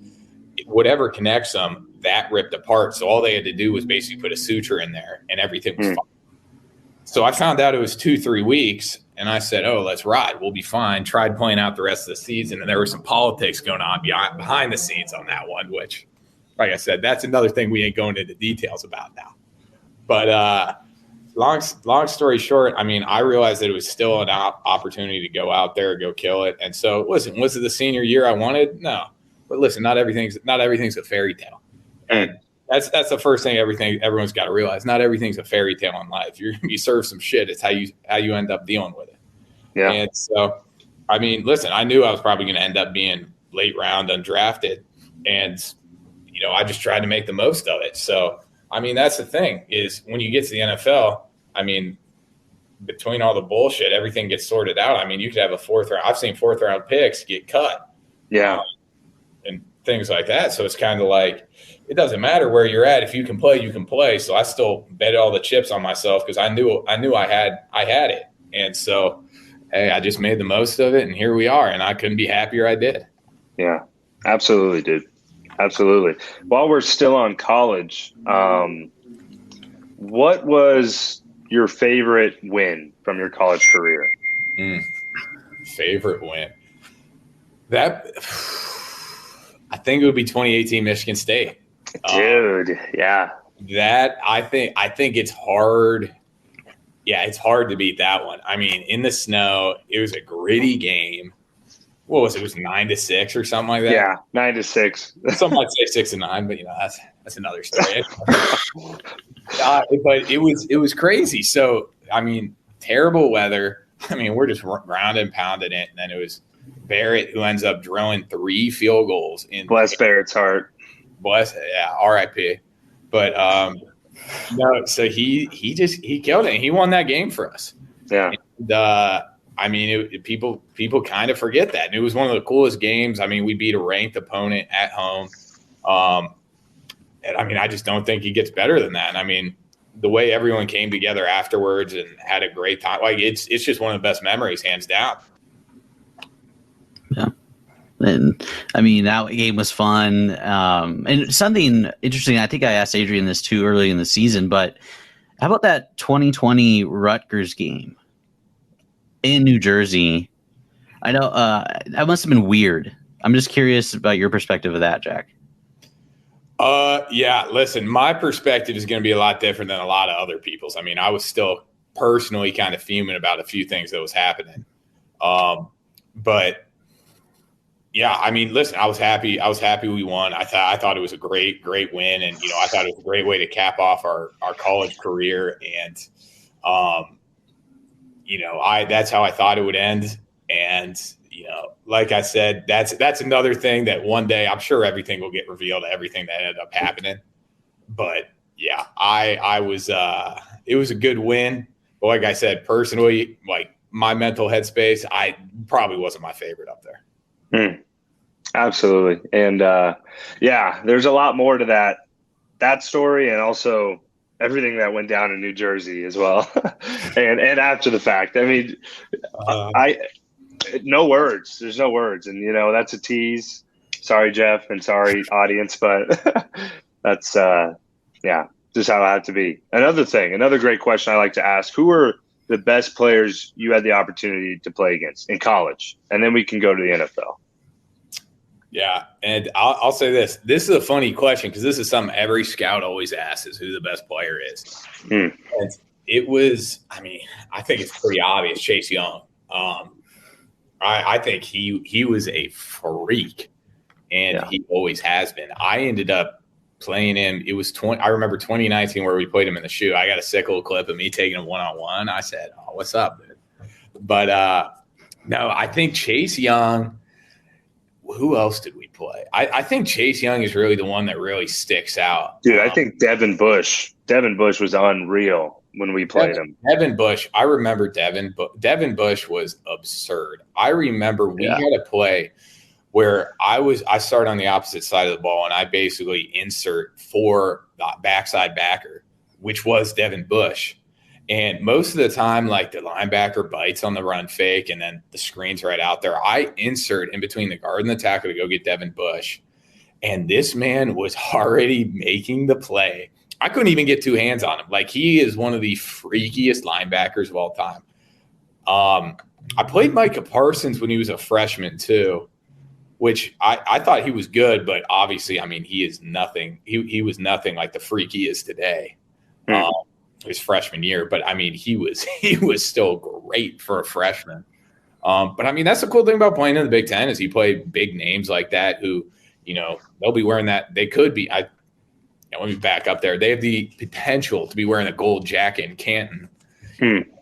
whatever connects them, that ripped apart. So all they had to do was basically put a suture in there, and everything was fine. So I found out it was 2-3 weeks, and I said, oh, let's ride. We'll be fine. Tried playing out the rest of the season, and there was some politics going on behind the scenes on that one, which, like I said, that's another thing we ain't going into details about now. But long story short, I realized that it was still an opportunity to go out there, go kill it. And so, listen, was it the senior year I wanted? No. But listen, not everything's a fairy tale. And that's the first thing everyone's got to realize. Not everything's a fairy tale in life. You serve some shit. It's how you end up dealing with it. Yeah. And so, listen, I knew I was probably going to end up being late round undrafted, and I just tried to make the most of it. So, that's the thing is when you get to the NFL, between all the bullshit, everything gets sorted out. You could have a 4th round. I've seen 4th round picks get cut. Yeah. And things like that. So it's kind of like, it doesn't matter where you're at. If you can play, you can play. So I still bet all the chips on myself because I knew I had it. And so, hey, I just made the most of it, and here we are. And I couldn't be happier I did. Yeah, absolutely, dude. Absolutely. While we're still on college, what was your favorite win from your college career? Favorite win? I think it would be 2018 Michigan State. Dude, yeah. That I think it's hard. Yeah, it's hard to beat that one. In the snow, it was a gritty game. What was it? It was 9-6 or something like that. Yeah, 9-6. Some might say 6-9, but that's another story. But it was crazy. So terrible weather. We're just grounded and pounding it, and then it was Barrett who ends up drilling 3 field goals. Bless Barrett's heart. R.I.P. But no, so he killed it. He won that game for us. Yeah. And, I mean, people kind of forget that. And it was one of the coolest games. I mean, we beat a ranked opponent at home. And I mean, I just don't think it gets better than that. And I mean, the way everyone came together afterwards and had a great time, like it's just one of the best memories, hands down. Yeah. And I mean, that game was fun. And something interesting, I think I asked Adrian this too early in the season, but how about that 2020 Rutgers game in New Jersey? I know that must have been weird. I'm just curious about your perspective of that, Jack. Yeah, listen, my perspective is going to be a lot different than a lot of other people's. I mean, I was still personally kind of fuming about a few things that was happening. But yeah, I mean, listen, I was happy we won. I thought it was a great win. And, I thought it was a great way to cap off our college career. And, that's how I thought it would end. And, like I said, that's another thing that one day I'm sure everything will get revealed, everything that ended up happening. But yeah, I was it was a good win. But like I said, personally, like my mental headspace, I probably wasn't my favorite up there. Absolutely. And there's a lot more to that story, and also everything that went down in New Jersey as well. and after the fact, I mean, no words. There's no words. And, that's a tease. Sorry, Geoff, and sorry, audience, but that's, just how it had to be. Another great question I like to ask, who are the best players you had the opportunity to play against in college? And then we can go to the NFL. Yeah, and I'll say this. This is a funny question because this is something every scout always asks, is who the best player is. And it was, I mean, I think it's pretty obvious, Chase Young. I think he was a freak, and he always has been. I ended up playing him. It was I remember 2019 where we played him in the shoe. I got a sick little clip of me taking him one-on-one. I said, "Oh, what's up, dude?" But no, I think Chase Young. Who else did we play? I think Chase Young is really the one that really sticks out. Dude, I think Devin Bush. Devin Bush was unreal when we played him. Devin Bush. I remember Devin Bush was absurd. I remember we had a play where I start on the opposite side of the ball, and I basically insert for the backside backer, which was Devin Bush. And most of the time, like the linebacker bites on the run fake and then the screen's right out there. I insert in between the guard and the tackle to go get Devin Bush. And this man was already making the play. I couldn't even get two hands on him. Like, he is one of the freakiest linebackers of all time. I played Micah Parsons when he was a freshman too, which I thought he was good, but obviously, I mean, he is nothing. He was nothing like the freak he is today. His freshman year, but I mean, he was still great for a freshman. But I mean, that's the cool thing about playing in the Big Ten is you play big names like that who, they'll be wearing that. They could be. Let me back up there. They have the potential to be wearing a gold jacket in Canton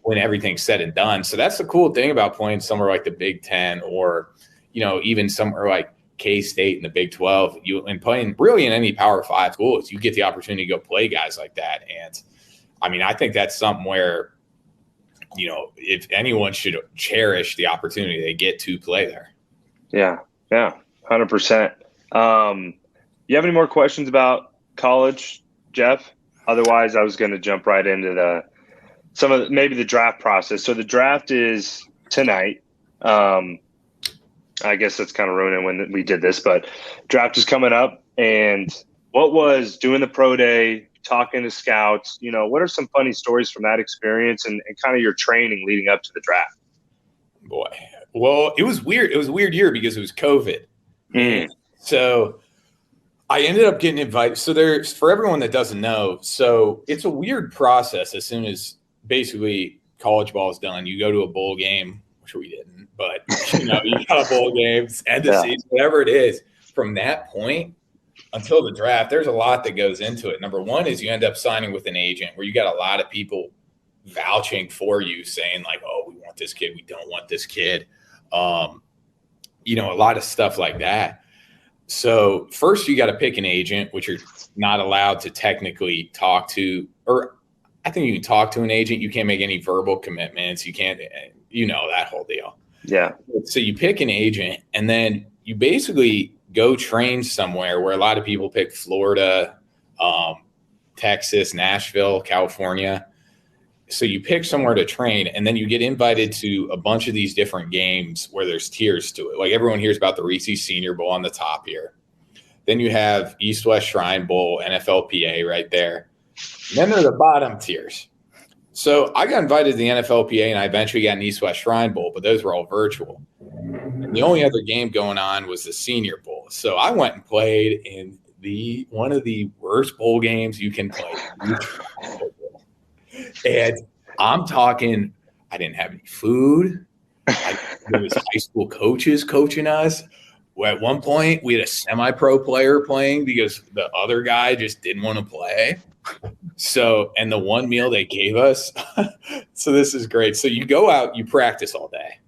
when everything's said and done. So that's the cool thing about playing somewhere like the Big Ten or, even somewhere like K-State in the Big 12. And playing really in any Power 5 schools, you get the opportunity to go play guys like that. And I mean, I think that's something where, if anyone should cherish the opportunity they get to play there. Yeah, 100%. You have any more questions about college, Geoff? Otherwise, I was going to jump right into maybe the draft process. So the draft is tonight. I guess that's kind of ruining when we did this, but draft is coming up. And what was doing the pro day, talking to scouts, what are some funny stories from that experience and kind of your training leading up to the draft? Boy, well, it was weird. It was a weird year because it was COVID. So I ended up getting invited. So there's, for everyone that doesn't know, so it's a weird process. As soon as basically college ball is done, you go to a bowl game, which we didn't, but you got a bowl game, end of season, whatever it is. From that point until the draft, there's a lot that goes into it. Number one is you end up signing with an agent where you got a lot of people vouching for you, saying like, oh, we want this kid, we don't want this kid. A lot of stuff like that. So first you got to pick an agent, which you're not allowed to technically talk to, or I think you can talk to an agent. You can't make any verbal commitments. You can't, that whole deal. Yeah. So you pick an agent, and then you basically go train somewhere where a lot of people pick Florida, Texas, Nashville, California. So you pick somewhere to train, and then you get invited to a bunch of these different games where there's tiers to it. Like everyone hears about the Reese's Senior Bowl on the top here. Then you have East-West Shrine Bowl, NFLPA right there. And then there are the bottom tiers. So I got invited to the NFLPA, and I eventually got an East-West Shrine Bowl, but those were all virtual. And the only other game going on was the Senior Bowl. So I went and played in one of the worst bowl games you can play. And I'm talking, I didn't have any food. There was high school coaches coaching us. At one point, we had a semi-pro player playing because the other guy just didn't want to play. So, and the one meal they gave us, so this is great. So you go out, you practice all day,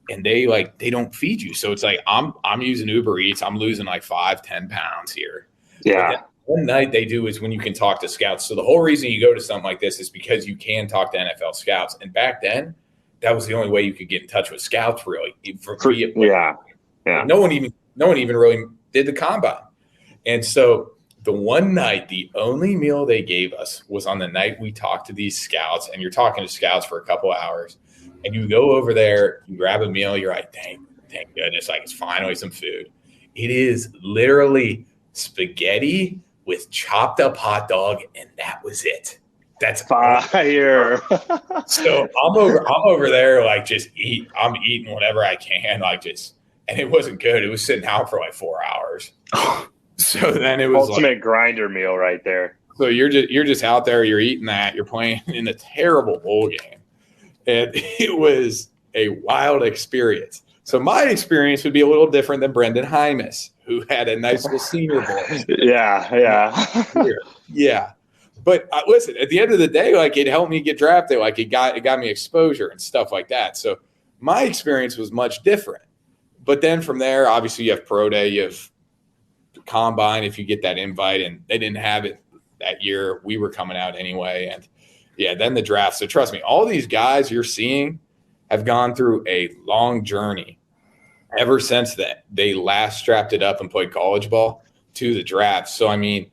and they don't feed you. So it's like, I'm using Uber Eats. I'm losing like 5-10 pounds here. Yeah. One night they do is when you can talk to scouts. So the whole reason you go to something like this is because you can talk to NFL scouts. And back then, that was the only way you could get in touch with scouts, really. Yeah. No one even really did the combine. And so the one night, the only meal they gave us was on the night we talked to these scouts. And you're talking to scouts for a couple of hours. And you go over there, you grab a meal. You're like, thank goodness, like it's finally some food. It is literally spaghetti with chopped up hot dog, and that was it. That's fire. So I'm over there, like I'm eating whatever I can, and it wasn't good. It was sitting out for like 4 hours. So then it was ultimate grinder meal right there. So you're just out there, you're eating that, you're playing in a terrible bowl game, and it was a wild experience. So my experience would be a little different than Brendan Hymas, who had a nice little Senior Bowl. Yeah. But listen, at the end of the day, like it helped me get drafted. Like it got me exposure and stuff like that. So my experience was much different. But then from there, obviously you have Pro Day, you have Combine if you get that invite, and they didn't have it that year. We were coming out anyway. And yeah, then the draft. So trust me, all these guys you're seeing have gone through a long journey ever since that they last strapped it up and played college ball to the draft. So, I mean,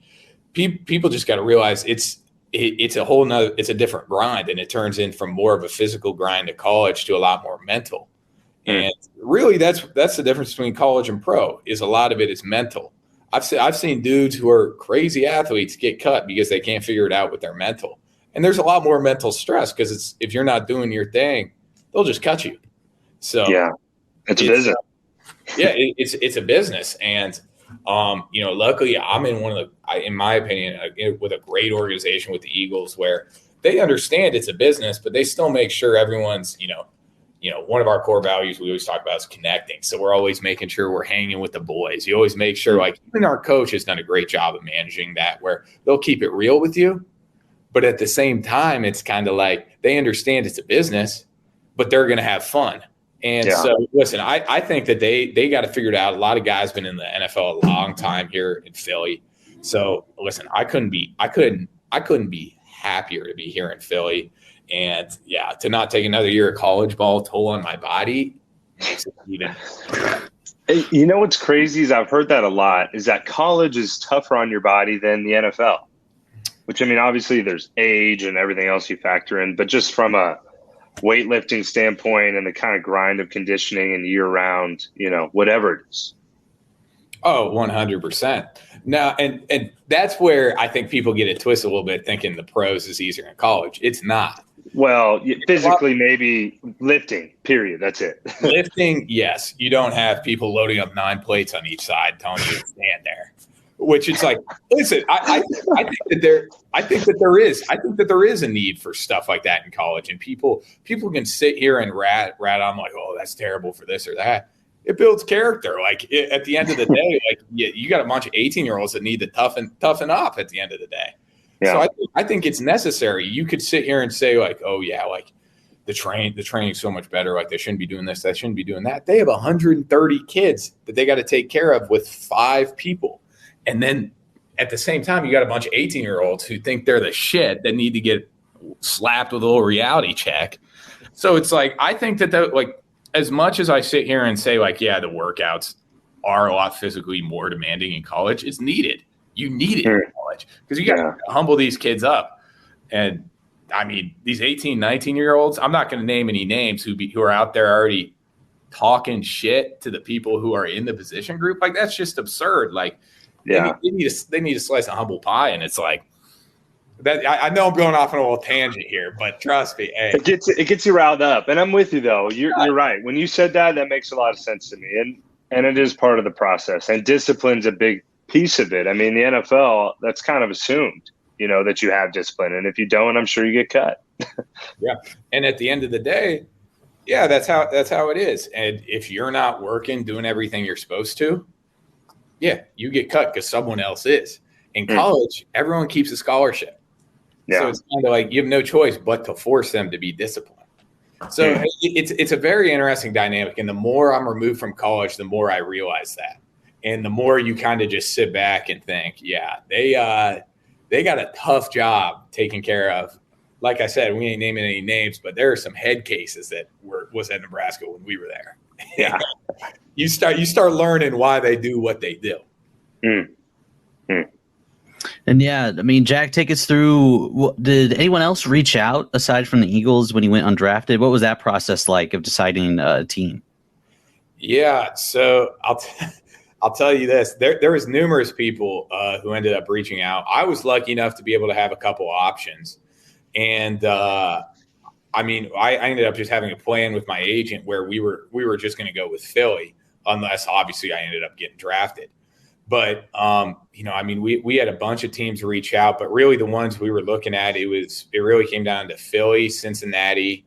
people just got to realize it's a different grind, and it turns in from more of a physical grind to college to a lot more mental. And really that's the difference between college and pro is a lot of it is mental. I've seen dudes who are crazy athletes get cut because they can't figure it out with their mental. And there's a lot more mental stress because if you're not doing your thing, they'll just cut you. So yeah, it's a business. Yeah, it's a business. And, luckily I'm in in my opinion, with a great organization with the Eagles where they understand it's a business, but they still make sure everyone's, one of our core values we always talk about is connecting. So we're always making sure we're hanging with the boys. You always make sure, like, even our coach has done a great job of managing that, where they'll keep it real with you. But at the same time, it's kind of like they understand it's a business, but they're going to have fun. And so, listen, I think that they got to figure it out. A lot of guys been in the NFL a long time here in Philly. So, listen, I couldn't be happier to be here in Philly. And yeah, to not take another year of college ball toll on my body makes it even. You know what's crazy is I've heard that a lot, is that college is tougher on your body than the NFL. Which, I mean, obviously there's age and everything else you factor in, but just from a weightlifting standpoint and the kind of grind of conditioning and year round, whatever it is. Oh, 100%. Now, and that's where I think people get it twisted a little bit, thinking the pros is easier in college. It's not. Well, physically, maybe lifting, period. That's it. Lifting, yes. You don't have people loading up 9 plates on each side telling you to stand there. Which it's like, listen, I think that there is a need for stuff like that in college, and people can sit here and rat on like, oh, that's terrible for this or that. It builds character. Like at the end of the day, like you got a bunch of 18-year-olds that need to toughen up at the end of the day. Yeah. So I think it's necessary. You could sit here and say like, oh yeah, like the training's so much better. Like they shouldn't be doing this, they shouldn't be doing that. They have 130 kids that they got to take care of with 5 people. And then at the same time, you got a bunch of 18-year-olds who think they're the shit that need to get slapped with a little reality check. So it's like, I think that like, as much as I sit here and say like, yeah, the workouts are a lot physically more demanding in college, it's needed. You need it in college because you got to humble these kids up. And I mean, these 18, 19-year-olds, I'm not going to name any names who are out there already talking shit to the people who are in the position group. Like, that's just absurd. Like, they need to slice a humble pie. And it's like, that. I know I'm going off on a little tangent here, but trust me. Hey. It gets you riled up. And I'm with you, though. You're right. When you said that makes a lot of sense to me. And it is part of the process. And discipline's a big piece of it. I mean, the NFL, that's kind of assumed, that you have discipline. And if you don't, I'm sure you get cut. Yeah. And at the end of the day, yeah, that's how it is. And if you're not working, doing everything you're supposed to, yeah, you get cut because someone else is. In college, everyone keeps a scholarship. Yeah. So it's kind of like you have no choice but to force them to be disciplined. So it's a very interesting dynamic. And the more I'm removed from college, the more I realize that. And the more you kind of just sit back and think, yeah, they got a tough job taking care of. Like I said, we ain't naming any names, but there are some head cases that was at Nebraska when we were there. Yeah. You start learning why they do what they do. And yeah, I mean, Jack, take us through. Did anyone else reach out aside from the Eagles when he went undrafted? What was that process like of deciding a team? Yeah, so I'll tell you this. There was numerous people who ended up reaching out. I was lucky enough to be able to have a couple options. And I mean, I ended up just having a plan with my agent where we were just going to go with Philly, unless obviously I ended up getting drafted. But I mean, we had a bunch of teams reach out, but really the ones we were looking at, it really came down to Philly, Cincinnati,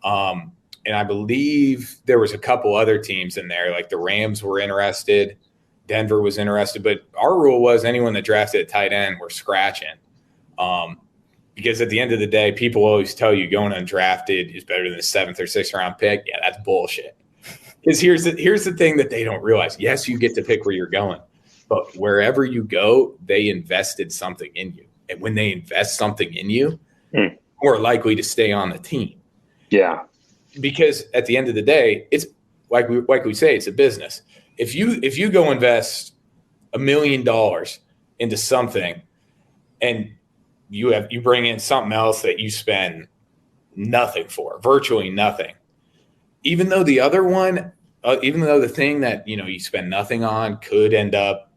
and I believe there was a couple other teams in there, like the Rams were interested, Denver was interested, but our rule was anyone that drafted a tight end we're scratching. Because at the end of the day, people always tell you going undrafted is better than a 7th or 6th round pick. Yeah, that's bullshit. Because here's the thing that they don't realize. Yes, you get to pick where you're going, but wherever you go, they invested something in you. And when they invest something in you, more likely to stay on the team. Yeah. Because at the end of the day, it's like we say, it's a business. If you go invest $1 million into something and you bring in something else that you spend nothing for, virtually nothing, even though the other one, even though the thing that, you spend nothing on could end up,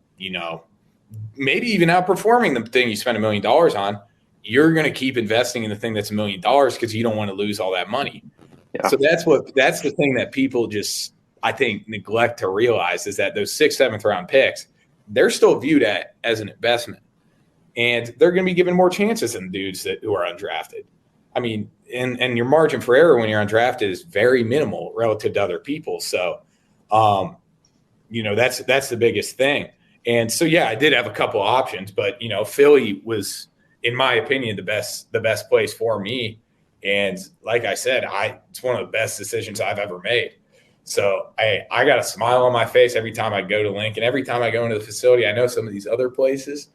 maybe even outperforming the thing you spend $1 million on, you're going to keep investing in the thing that's $1 million because you don't want to lose all that money. Yeah. So that's the thing that people just, I think, neglect to realize is that those 6th, 7th round picks, they're still viewed as an investment. And they're going to be given more chances than dudes who are undrafted. I mean, and your margin for error when you're undrafted is very minimal relative to other people. So, that's the biggest thing. And so, yeah, I did have a couple of options, but, Philly was, in my opinion, the best place for me. And like I said, it's one of the best decisions I've ever made. So I got a smile on my face every time I go to Lincoln. Every time I go into the facility, I know some of these other places,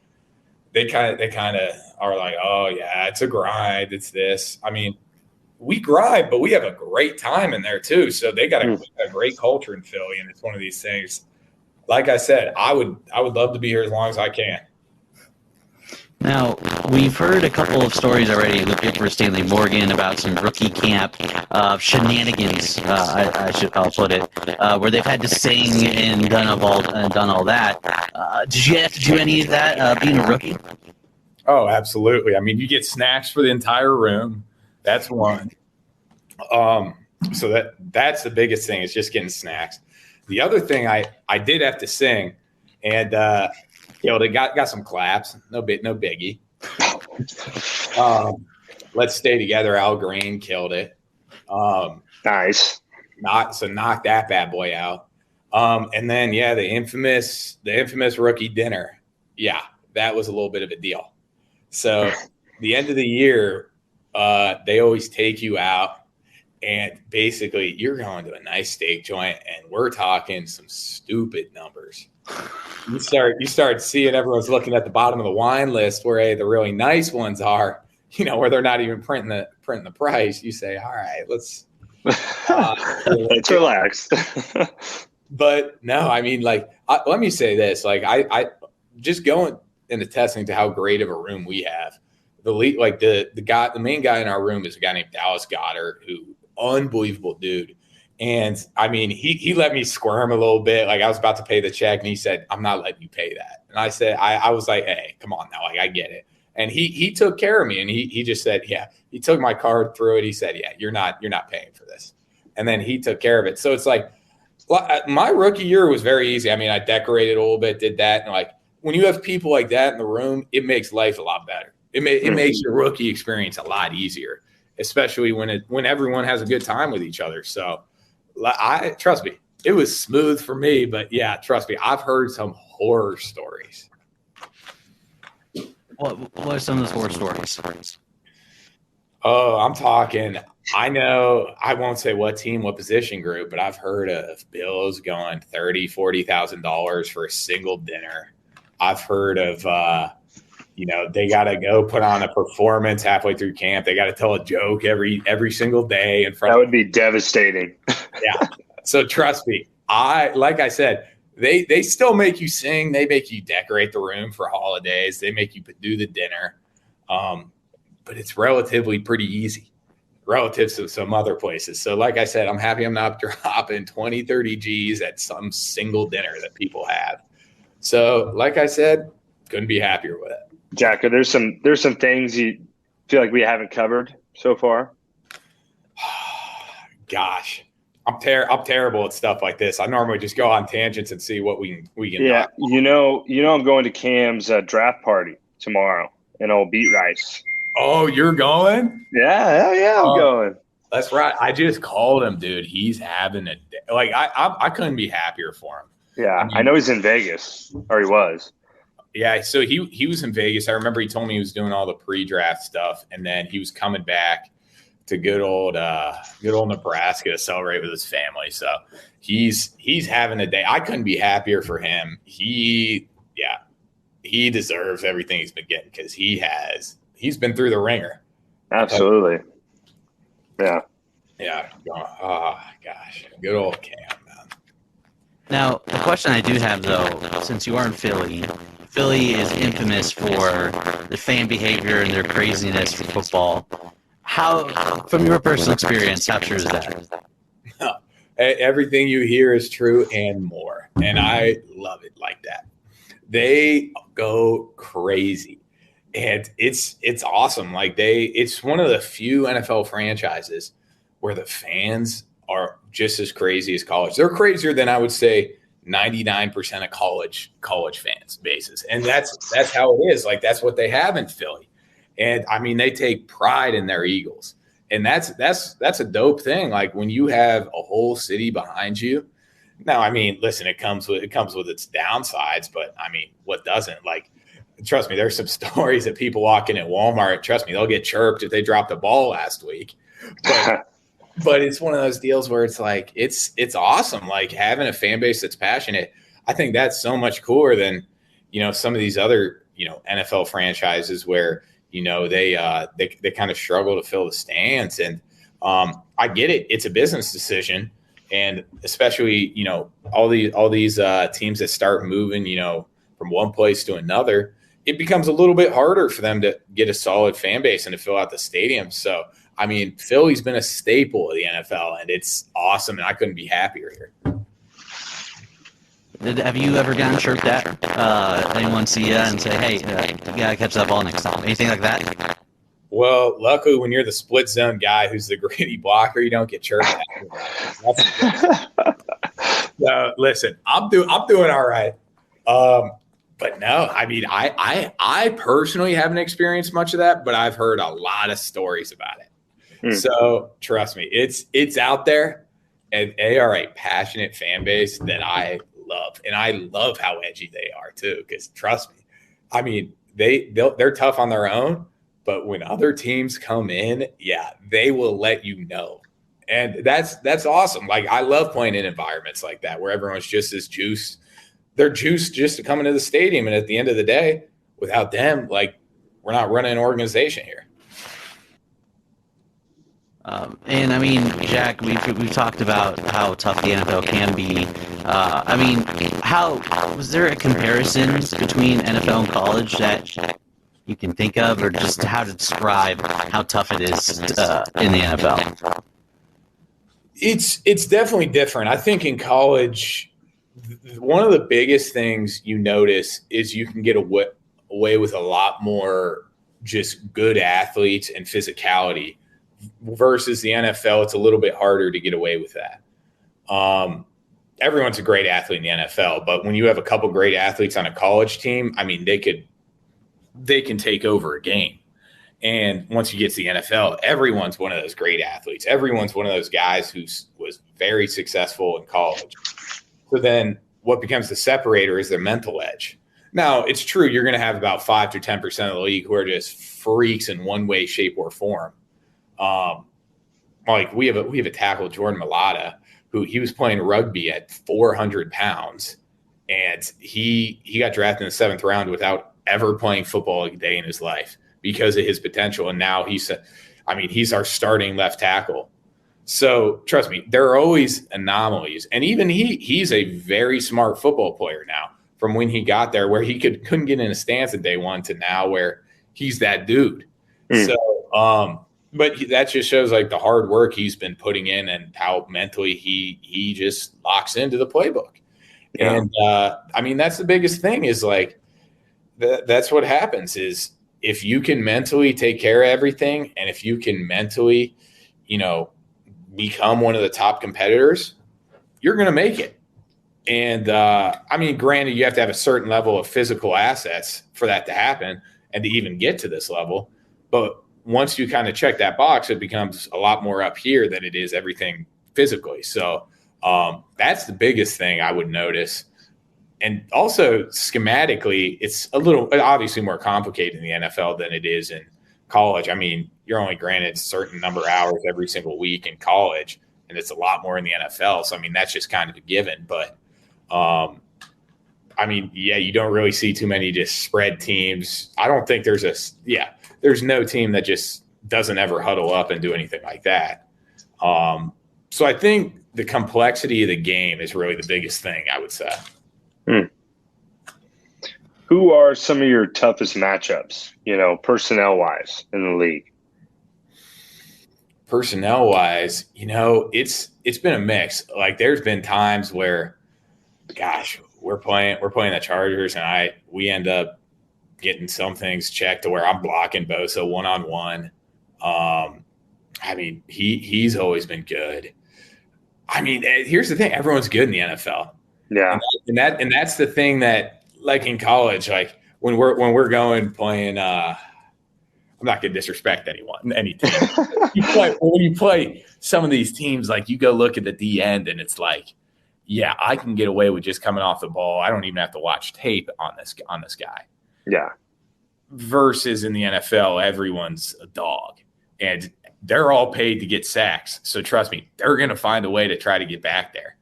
they kind of are like, oh yeah, it's a grind. It's this. I mean, we grind, but we have a great time in there too. So they got a great culture in Philly, and it's one of these things. Like I said, I would love to be here as long as I can. Now, we've heard a couple of stories already in the paper, Stanley Morgan, about some rookie camp shenanigans, I'll put it, where they've had to sing and done all that. Did you have to do any of that being a rookie? Oh, absolutely. I mean, you get snacks for the entire room. That's one. So that's the biggest thing is just getting snacks. The other thing I did have to sing, and they got some claps. No biggie. Let's Stay Together. Al Green killed it. Nice. Knock that bad boy out. And then the infamous rookie dinner. Yeah, that was a little bit of a deal. So the end of the year, they always take you out, and basically you're going to a nice steak joint, and we're talking some stupid numbers. You start seeing everyone's looking at the bottom of the wine list where the really nice ones are. where they're not even printing the price, you say, all right, let's relax. But no, I mean, like, let me say this, like, I just going into testing to how great of a room we have. The main guy in our room is a guy named Dallas Goddard, who unbelievable dude. And I mean, he let me squirm a little bit. Like, I was about to pay the check and he said, I'm not letting you pay that. And I said, I was like, hey, come on now. Like, I get it. And he took care of me. And he just said, yeah, he took my card through it. He said, yeah, you're not paying for this. And then he took care of it. So it's like, my rookie year was very easy. I mean, I decorated a little bit, did that. And like, when you have people like that in the room, it makes life a lot better. It makes your rookie experience a lot easier, especially when everyone has a good time with each other. So trust me, it was smooth for me, but yeah, trust me, I've heard some horror stories. What are some of those horror stories? Oh, I'm talking, I know, I won't say what team, what position group, but I've heard of bills going $30,000, $40,000 for a single dinner. I've heard of, they got to go put on a performance halfway through camp. They got to tell a joke every single day in front. That would be devastating. Yeah. So trust me, like I said, they still make you sing. They make you decorate the room for holidays. They make you do the dinner. But it's relatively pretty easy relative to some other places. So like I said, I'm happy I'm not dropping 20, 30 G's at some single dinner that people have. So like I said, couldn't be happier with it. Jack, there's some things you feel like we haven't covered so far? Gosh, I'm terrible at stuff like this. I normally just go on tangents and see what we can. Yeah, I'm going to Cam's draft party tomorrow in Old Beat Rice. Oh, you're going? Yeah, hell yeah, I'm going. That's right. I just called him, dude. He's having a day. Like I couldn't be happier for him. Yeah, I know he's in Vegas, or he was. Yeah, so he was in Vegas. I remember he told me he was doing all the pre-draft stuff, and then he was coming back to good old Nebraska to celebrate with his family. So he's having a day. I couldn't be happier for him. He deserves everything he's been getting because he's been through the ringer. Absolutely. Yeah. Yeah. Oh gosh, good old Cam, man. Now, the question I do have, though, since you are in Philly is infamous for the fan behavior and their craziness for football. How, from your personal experience, how true is that? Everything you hear is true and more, and I love it like that. They go crazy, and it's awesome. Like it's one of the few NFL franchises where the fans are just as crazy as college. They're crazier than I would say 99% of college fans bases. And that's how it is. Like that's what they have in Philly. And I mean, they take pride in their Eagles. And that's a dope thing. Like when you have a whole city behind you. Now, I mean, listen, it comes with its downsides, but I mean, what doesn't? Like, trust me, there's some stories that people walk in at Walmart. Trust me, they'll get chirped if they dropped the ball last week. But it's one of those deals where it's like it's awesome. Like having a fan base that's passionate. I think that's so much cooler than some of these other NFL franchises where they kind of struggle to fill the stands. And I get it; it's a business decision, and especially all these teams that start moving from one place to another, it becomes a little bit harder for them to get a solid fan base and to fill out the stadium. So. I mean, Philly's been a staple of the NFL, and it's awesome, and I couldn't be happier here. Have you ever gotten chirped at? Anyone see you and say, hey, you got to catch that ball next time? Anything like that? Well, luckily, when you're the split zone guy who's the gritty blocker, you don't get chirped at. So, listen, I'm doing all right. But no, I mean, I personally haven't experienced much of that, but I've heard a lot of stories about it. So trust me, it's out there, and they are a passionate fan base that I love, and I love how edgy they are too. Because trust me, I mean they're tough on their own, but when other teams come in, yeah, they will let you know, and that's awesome. Like I love playing in environments like that where everyone's just as juiced. They're juiced just to come into the stadium, and at the end of the day, without them, like we're not running an organization here. And I mean, Jack, we've talked about how tough the NFL can be. I mean, how was there a comparison between NFL and college that you can think of, or just how to describe how tough it is in the NFL? It's definitely different. I think in college, one of the biggest things you notice is you can get away with a lot more just good athletes and physicality versus the NFL. It's a little bit harder to get away with that. Everyone's a great athlete in the NFL, but when you have a couple great athletes on a college team, I mean, they can take over a game. And once you get to the NFL, everyone's one of those great athletes. Everyone's one of those guys who was very successful in college. So then what becomes the separator is their mental edge. Now, it's true you're going to have about 5 to 10% of the league who are just freaks in one way, shape, or form. Like we have a tackle, Jordan Mailata, who he was playing rugby at 400 pounds, and he got drafted in the 7th round without ever playing football a day in his life because of his potential. And now he's our starting left tackle. So trust me, there are always anomalies. And even he's a very smart football player now from when he got there, where he couldn't get in a stance at day one to now where he's that dude. So, but that just shows like the hard work he's been putting in and how mentally he just locks into the playbook. Yeah. And I mean, that's the biggest thing is like, that's what happens is if you can mentally take care of everything, and if you can mentally, become one of the top competitors, you're going to make it. And I mean, granted, you have to have a certain level of physical assets for that to happen and to even get to this level. But once you kind of check that box, it becomes a lot more up here than it is everything physically. So that's the biggest thing I would notice. And also schematically, it's obviously more complicated in the NFL than it is in college. I mean, you're only granted a certain number of hours every single week in college, and it's a lot more in the NFL. So, I mean, that's just kind of a given. But, I mean, yeah, you don't really see too many just spread teams. I don't think there's no team that just doesn't ever huddle up and do anything like that. So I think the complexity of the game is really the biggest thing, I would say. Who are some of your toughest matchups, personnel-wise in the league? Personnel-wise, it's been a mix. Like there's been times where, gosh, we're playing the Chargers, and we end up getting some things checked to where I'm blocking Bosa one-on-one. I mean, he's always been good. I mean, here's the thing: everyone's good in the NFL. Yeah, and that's the thing that, like in college, like when we're going playing, I'm not going to disrespect any team. When you play some of these teams, like you go look at the D end, and it's like, yeah, I can get away with just coming off the ball. I don't even have to watch tape on this guy. Yeah. Versus in the NFL, everyone's a dog, and they're all paid to get sacks. So trust me, they're going to find a way to try to get back there.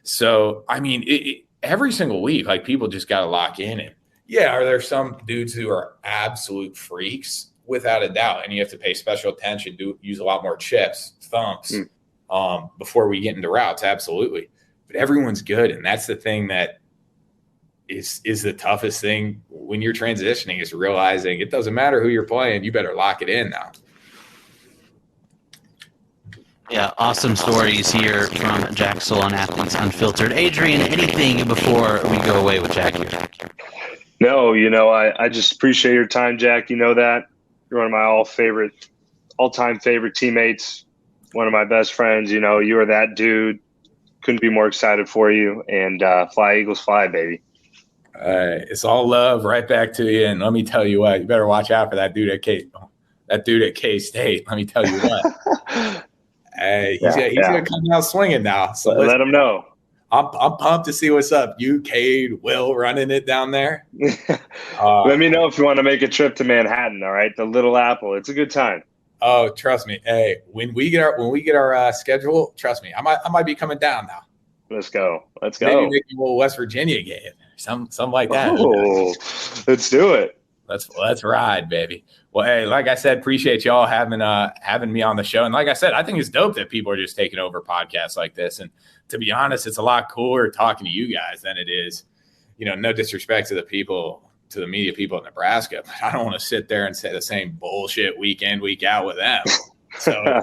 So, I mean, every single week, like people just got to lock in. And yeah, are there some dudes who are absolute freaks? Without a doubt. And you have to pay special attention, use a lot more chips, thumps before we get into routes. Absolutely. But everyone's good. And that's the thing that is the toughest thing when you're transitioning, is realizing it doesn't matter who you're playing. You better lock it in now. Yeah, awesome stories here from Jack Stoll on Athletes Unfiltered. Adrian, anything before we go away with Jack here? No, I just appreciate your time, Jack. You know that. You're one of my all-time favorite teammates, one of my best friends. You are that dude. Couldn't be more excited for you. And fly, Eagles, fly, baby. It's all love right back to you. And let me tell you what, you better watch out for that dude at K-State. Let me tell you what. He's going to come out swinging now. So let him know. I'm pumped to see what's up. You, Cade, Will running it down there. Let me know if you want to make a trip to Manhattan. All right, the Little Apple. It's a good time. Oh, trust me. Hey, when we get our schedule, trust me, I might be coming down now. Let's go. Maybe make a little West Virginia game, something like that. Oh, let's do it. Let's ride, baby. Well, hey, like I said, appreciate y'all having me on the show. And like I said, I think it's dope that people are just taking over podcasts like this. And to be honest, it's a lot cooler talking to you guys than it is, no disrespect to the media people in Nebraska, but I don't want to sit there and say the same bullshit week in, week out with them. So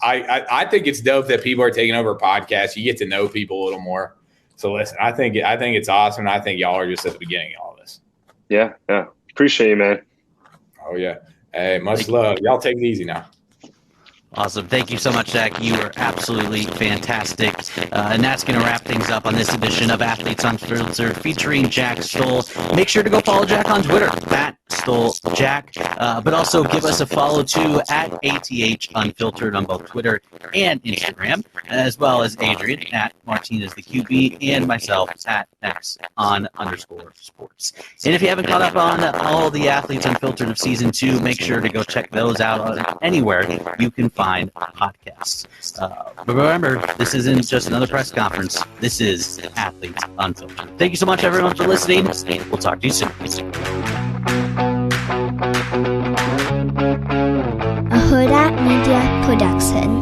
I think it's dope that people are taking over podcasts. You get to know people a little more. So listen, I think it's awesome. I think y'all are just at the beginning of all this. Yeah. Appreciate you, man. Oh yeah. Hey, much love. Y'all take it easy now. Awesome. Thank you so much, Jack. You were absolutely fantastic. And that's going to wrap things up on this edition of Athletes Unfiltered featuring Jack Stoll. Make sure to go follow Jack on Twitter, @StollJack. But also give us a follow, too, @ATH Unfiltered on both Twitter and Instagram, as well as Adrian @Martinez the QB and myself @X_sports. And if you haven't caught up on all the Athletes Unfiltered of Season 2, make sure to go check those out anywhere you can find podcasts. But remember, this isn't just another press conference. This is Athletes Unfiltered. Thank you so much, everyone, for listening. We'll talk to you soon. A Hurrdat Media Production.